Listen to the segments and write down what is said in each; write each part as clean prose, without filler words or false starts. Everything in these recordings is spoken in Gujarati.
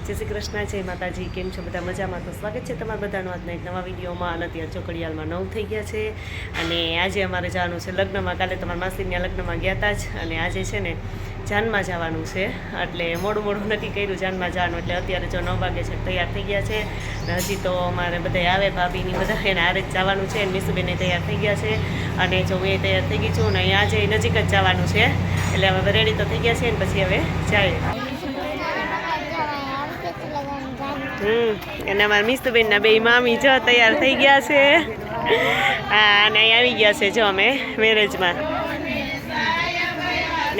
જય શ્રી કૃષ્ણ, જય માતાજી. કેમ છો બધા? મજામાં? તો સ્વાગત છે તમારા બધાનું આજના એક નવા વિડીયોમાં. અને અત્યારે ચોકડીયાલમાં 9 થઈ ગયા છે અને આજે અમારે જવાનું છે લગ્નમાં. કાલે તમારા માસીના લગ્નમાં ગયા હતા જ અને આજે છે ને જાનમાં જવાનું છે. એટલે મોડું નક્કી કર્યું જાનમાં જવાનું. એટલે અત્યારે જો 9 વાગે છે તૈયાર થઈ ગયા છે. હજી તો અમારે બધા આવે ભાભીની બધા એને આરે જ જવાનું છે. મીસુબેન તૈયાર થઈ ગયા છે અને જો હું તૈયાર થઈ ગઈ છું ને અહીંયા આજે નજીક જ જવાનું છે. એટલે હવે રેડી તો થઈ ગયા છે ને પછી હવે જાય. અને અમારા મિસ્તુબેનના બે મામી જો તૈયાર થઈ ગયા છે. હા, અને અહીં આવી ગયા છે જો અમે મેરેજમાં.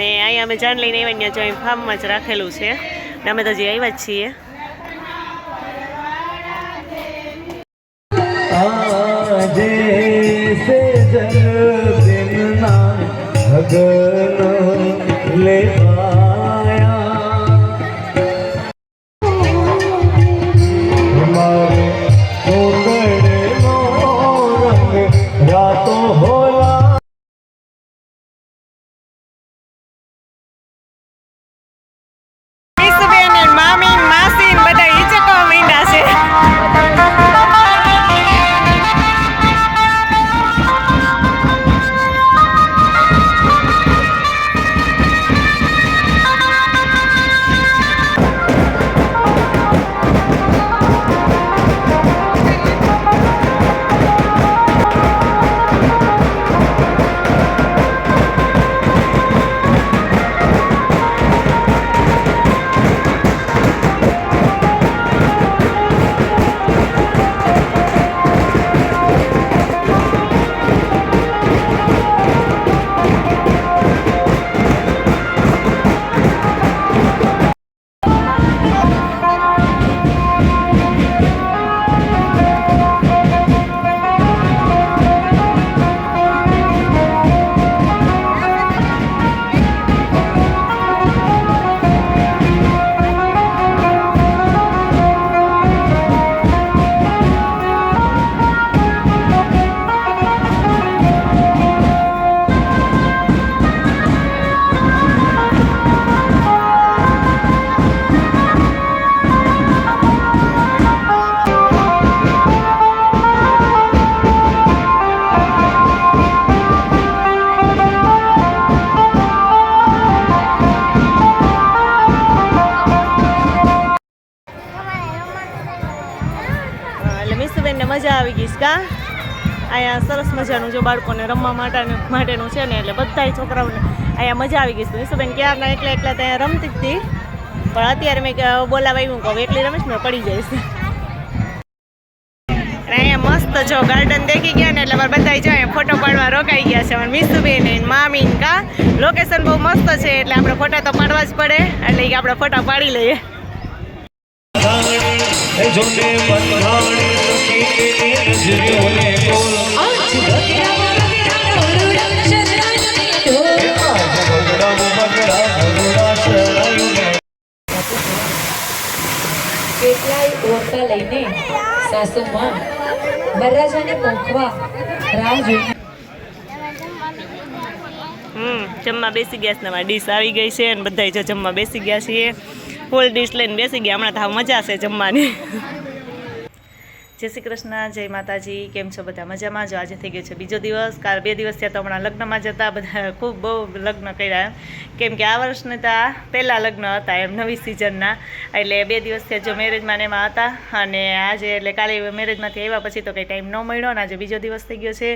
ને અહીંયા અમે જાન લઈને આવ્યા જો અહીં ફાર્મમાં જ રાખેલું છે ને અમે તો હજી આવ્યા જ છીએ. મજા આવી ગઈ કા અહીંયા સરસ મજાનું જો બાળકોને રમવા માટેનું છે ને એટલે બધાય છોકરાઓને અહીંયા મજા આવી ગઈ છે. મીસુબેન ક્યારના એકલા ત્યાં રમતી હતી પણ અત્યારે મેં બોલાવાયું કહું એકલી રમીશ ને પડી જઈશ. અહીંયા મસ્ત જો ગાર્ડન દેખી ગયા ને એટલે અમારે બધા જો અહીંયા ફોટો પાડવા રોકાઈ ગયા છે. અમારે મીસુબેન મામી કા લોકેશન બહુ મસ્ત છે એટલે આપણે ફોટા તો પાડવા જ પડે એટલે આપણે ફોટા પાડી લઈએ. કેટલાય ઓરતા લઈને સાસુમાં વરરાજાને પોખવા રાહ જોઈ. જમવા બેસી ગયા છે. તમારી ડીશ આવી ગઈ છે અને બધા જો જમવા બેસી ગયા છીએ. ફૂલ ડીશ લઈને બેસી ગયા. હમણાં તો મજા છે જમવાની. જય શ્રી કૃષ્ણ, જય માતાજી. કેમ છો બધા? મજામાં? જો આજે થઈ ગયો છે બીજો દિવસ. કાલ 2 દિવસ થયા તો હમણાં લગ્નમાં જતા બધા ખૂબ બહુ લગ્ન કર્યા કેમ કે આ વર્ષને તો આ પહેલાં લગ્ન હતા એમ નવી સિઝનના. એટલે 2 દિવસ થયા જો મેરેજમાં એમાં હતા અને આજે એટલે કાલે મેરેજમાંથી આવ્યા પછી તો કંઈ ટાઈમ ન મળ્યો ને આજે બીજો દિવસ થઈ ગયો છે.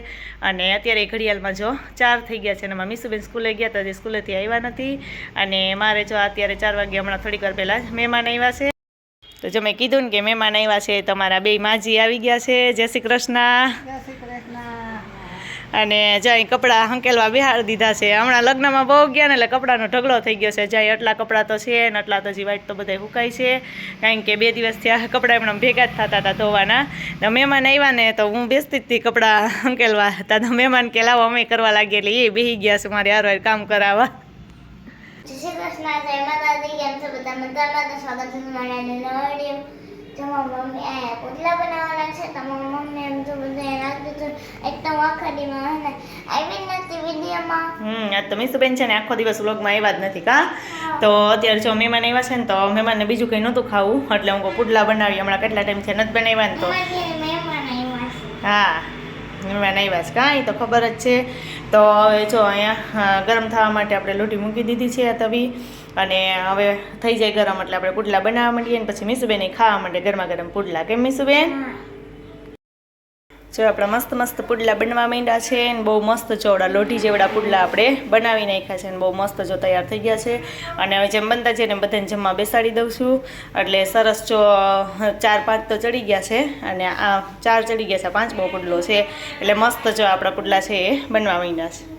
અને અત્યારે ઘડિયાળમાં જો 4 થઈ ગયા છે અને મારા મીસુબેન સ્કૂલે ગયા હતા જે સ્કૂલેથી આવ્યા નથી અને મારે જો અત્યારે 4 વાગે હમણાં થોડીક વાર પહેલાં મહેમાન આવ્યા છે. તો જો મેં કીધું ને કે મહેમાન આવ્યા છે તમારા બે માજી આવી ગયા છે. જય શ્રી કૃષ્ણ. અને જાય કપડાં હંકેલવા બિહાર દીધા છે. હમણાં લગ્નમાં બહુ ગયા ને એટલે કપડાનો ઢગલો થઈ ગયો છે. જાય એટલા કપડાં તો છે ને એટલા તો હજી વાઈટ તો બધા સુકાય છે કારણ કે 2 દિવસથી આ કપડાં એમણે ભેગા જ થતા હતા ધોવાના. તો મહેમાન આવ્યા ને તો હું બેસતી જ હતી કપડાં હંકેલવા હતા તો મહેમાન કે લાવો અમે કરવા લાગીએ એટલે એ બેસી ગયા છે મારે હાર કામ કરાવવા. જય શ્રી કૃષ્ણ, જય માતાજી. કેમ છો બધા? મજામાં? તો સ્વાગત છે તમારા નવા વિડીયો મારી મમ્મી આ પુડલા બનાવવાના છે તો મારી મમ્મી એમ તો બધું રાખી દીધું એકદમ આખડીમાં હે ને આવી નથી વિડીયોમાં આજ તો મીસુબેન છે ને આખો દિવસ વ્લોગમાં આવ્યા જ નથી કા તો અત્યારે જો મહેમાન આવ્યા છે ને તો મહેમાનને બીજું કંઈ નહોતું ખાવું એટલે હું કહું પુડલા બનાવી હમણાં કેટલા ટાઈમ છે નથી બનાવ્યા ને તો મહેમાન આવ્યા છે હા મહેમાન આવ્યા છે કાંઈ તો ખબર જ છે તો હવે જો અહીંયા ગરમ થવા માટે આપણે લોટી મૂકી દીધી છે આ તવી અને હવે થઈ જાય ગરમ એટલે આપણે પુડલા બનાવવા માંડીએ ને પછી મીસુબેન ખાવા માંડે ગરમા ગરમ પુડલા કેમ મીસુબેન જો આપણા મસ્ત મસ્ત પુડલા બનવા માંડ્યા છે ને બહુ મસ્ત ચોડા લોઢી જેવડા પુડલા આપણે બનાવી નાખ્યા છે ને બહુ મસ્ત જો તૈયાર થઈ ગયા છે અને હવે જેમ બનતા છે ને બધાને જમવા બેસાડી દઉં છું એટલે સરસ જો 4-5 તો ચડી ગયા છે અને આ 4 ચડી ગયા છે 5 બહુ પુડલો છે એટલે મસ્ત જો આપણા પુડલા છે એ બનવા માંડ્યા છે